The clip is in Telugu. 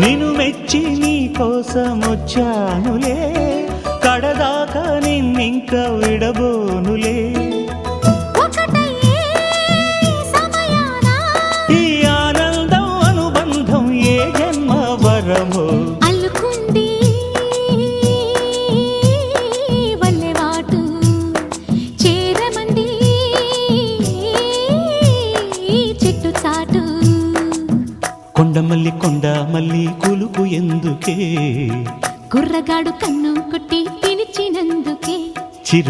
నిన్ను మెచ్చి నీ కోసం వచ్చానులే, కడదాకా నిన్నింక విడబోనులే. ఈ ఆనందం అనుబంధం ఏ జన్మ వరమో అల్లుకుంది వల్లెవాటు చేరమంది చెట్టు చాటు. కొండమల్లి కొండమల్లి కులుకు ఎందుకే, కుర్రగాడు కన్ను కొట్టి పిలిచినందుకే. చిరు